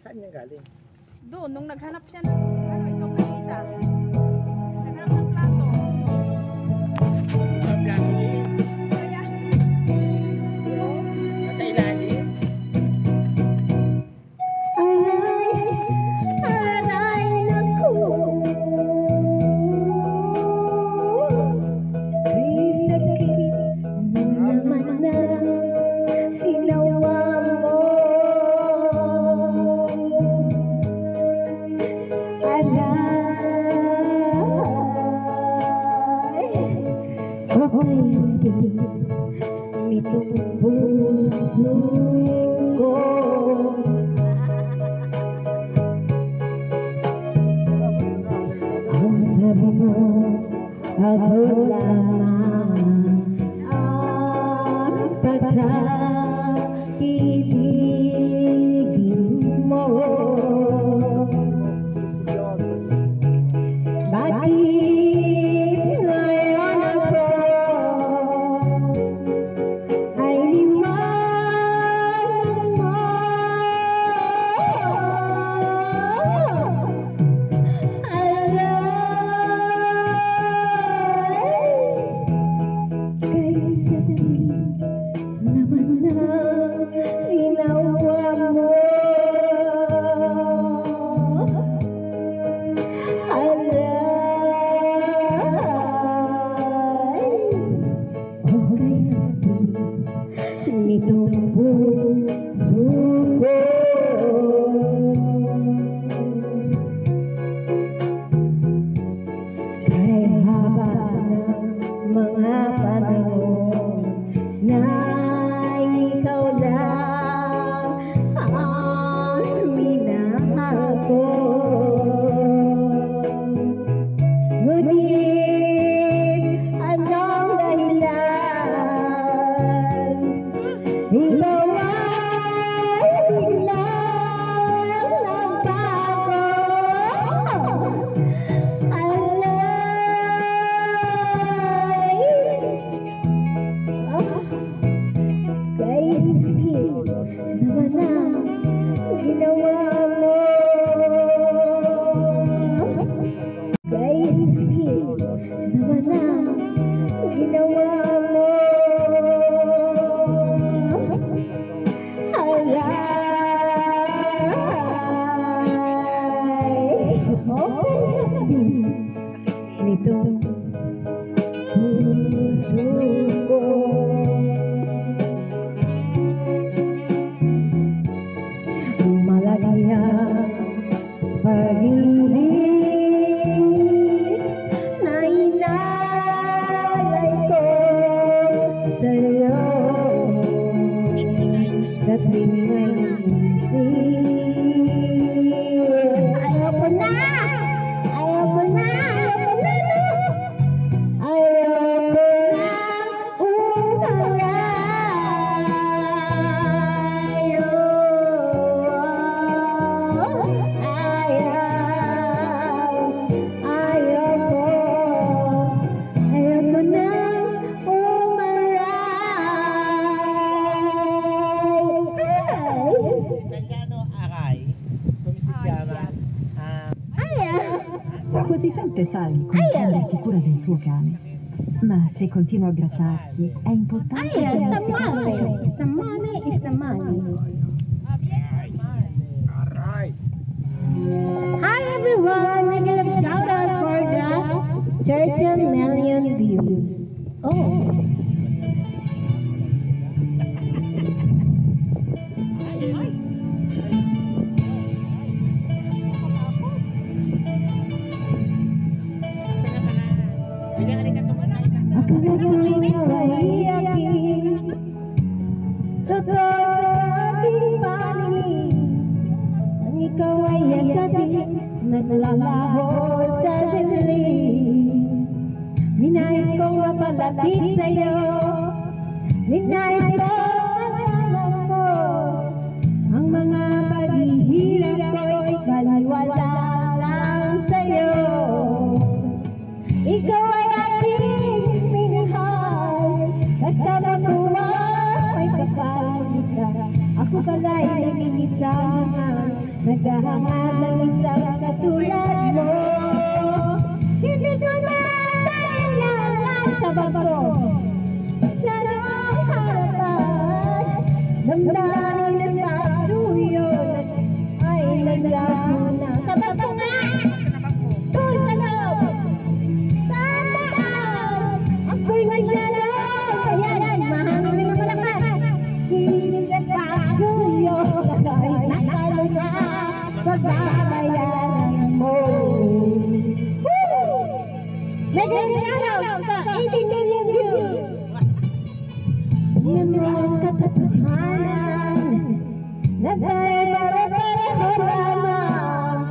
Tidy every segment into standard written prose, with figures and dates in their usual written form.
Saan yan galing? Doon, nung naghanap siya ng, ano, ikaw nakita. Naghanap ng plato. Sa plato din. Kaya, Nasa ilalim. Aray naku, ay sakit na naman na ginawa mo. Aray, nitong puso ko. Ang sabi mo, ako lamang ang pagkaibigin mo. Bakit ngayon ako ay liwanag mo? Nitong puso ko, kay haba ng mga panahon na ikaw lang ang minahal ko. Ngunit anong dahilan? Ikaw ay biglang nagbago. Alay, kay sakit naman ang ginawa mo. Kay sakit naman ang ginawa mo. Nitong puso ko, malaki ang pag-ibig na inalay ko sa'yo. Dating manisip, ayaw ko na! Ayaw ko na! Così sempre sai come prenderti cura del tuo cane. Ma se continua a grattarsi, è importante che non The money is the money. Aray. Hi everyone, making a shout out for the 13 million views. Oh. Ikaw ay agabi, naglalaho sa dilim. Ninais kong mapalapit sa'yo, ninais kong malaman mo ang mga paghihirap ko'y baliwala lang sa'yo. Ikaw ay aking minahal, kasama ko ay may kapalitan. Ako pala'y nag-iisahan, naghahangad ng isang katulad mo. Hindi ko na kailangan sa bago, sa noong harapan. Damdamin at patuyo ay naglaho na. Sa bago nga! Doon sa loob! Tandaan! Ako'y masyado! Kaya yan, mahangin na malakas. Hilig at patuyo ay nakalo na pagbabayaran mo. Megan shoutout sa 18 million views! Yan ang katotohanan na tayo pare-pareho lamang.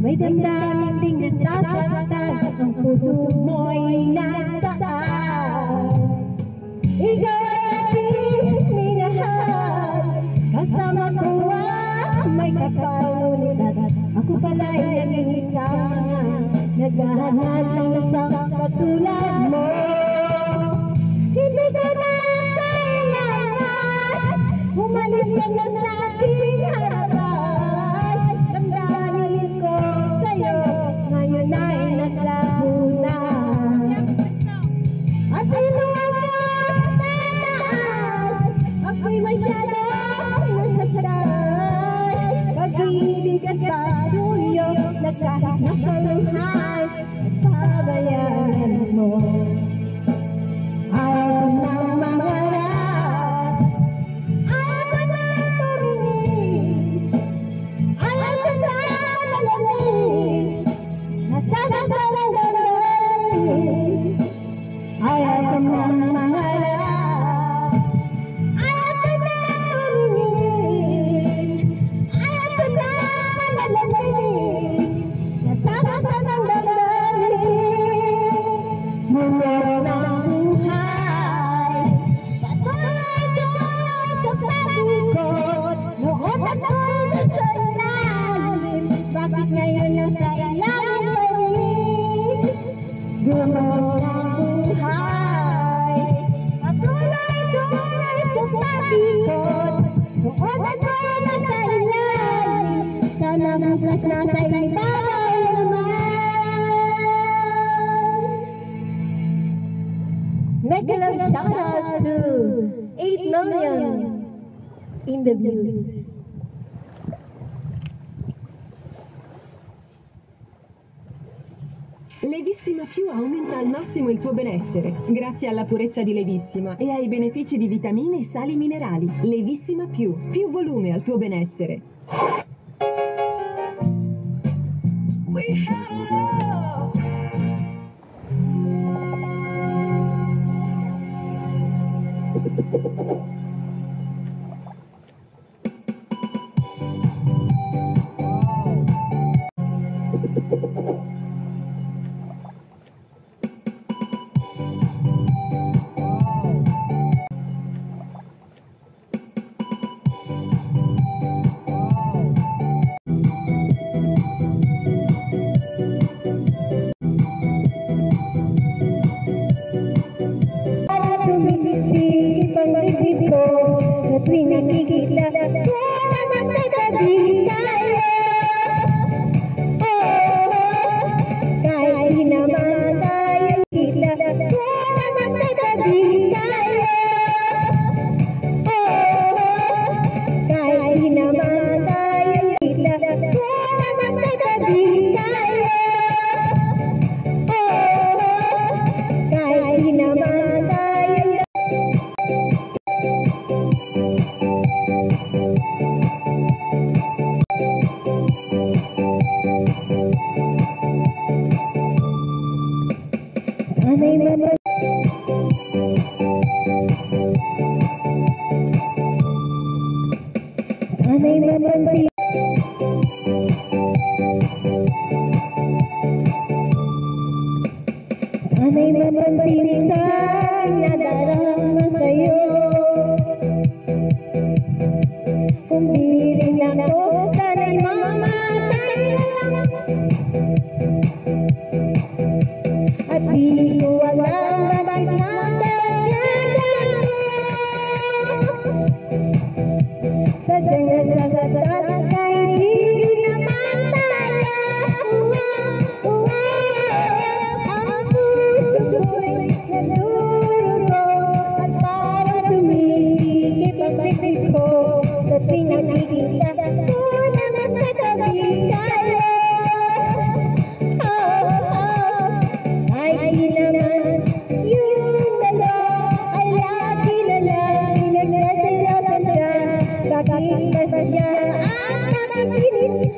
May damdamin ding nasasaktan, ang puso mo'y nasaan. Ikaw ay aking minahal, kasama ko may kapalunan. Ako pala'y nag-iisahan, naghahanap ng isang katulad mo. Hindi ko na kailangan umalis ka na sa aking harapan. Damdamin ko sa'yo, ngayon ay naglaho na. At sino ako tandaan, ako'y masyado nasasaktan. Pag-ibig at patuyo, nagkakaluhan at pabayaran mo. Ayaw ko nang mangarap, ayaw ko nang tumingin, ayaw ko nang malamig, nasasaktan ang damdamin. Ayaw ko nang mangarap, ayaw ko nang tumingin, ayaw ko nang malamig, nasasaktan ang damdamin. Mula ng buhay, patuloy-tuloy sa pag-ikot. Noon ako'y nasa ilalim, bakit ngayon nasa ilalim pa rin? Gumawa ng buhay, patuloy-tuloy sa pag-ikot. Noon ako'y nasa ilalim, sana bukas nasa ibabaw naman. Make a love shout out to 8 million in the views. Levissima Più aumenta al massimo il tuo benessere, grazie alla purezza di Levissima e ai benefici di vitamine e sali minerali. Levissima Più volume al tuo benessere. We have love. Tumigising pang-isip ko na tuwing nakikita ko na magkatabi tayo. Kahit di naman tayo kita ko na magkatabi tayo. Kahit di naman tayo kita ko na magkatabi tayo. Kahit di naman tayo. Sana'y mapansin, sana'y mapansin, sana'y mapansin sa nadarama sa'yo. Kung di rin ako, sana'y mamatay na lang. At di ko alam bakit natagyagan mo. Sadyang nasa Basta kahit di naman tayo, ang puso ko'y nadururo at parang tumisikip ang bibig ko sa pinakikita ko na magkatabi tayo. Ay di naman yung dalawa ay lagi na lang nagsasayawan siya. Bakit ba siya ang nakikinig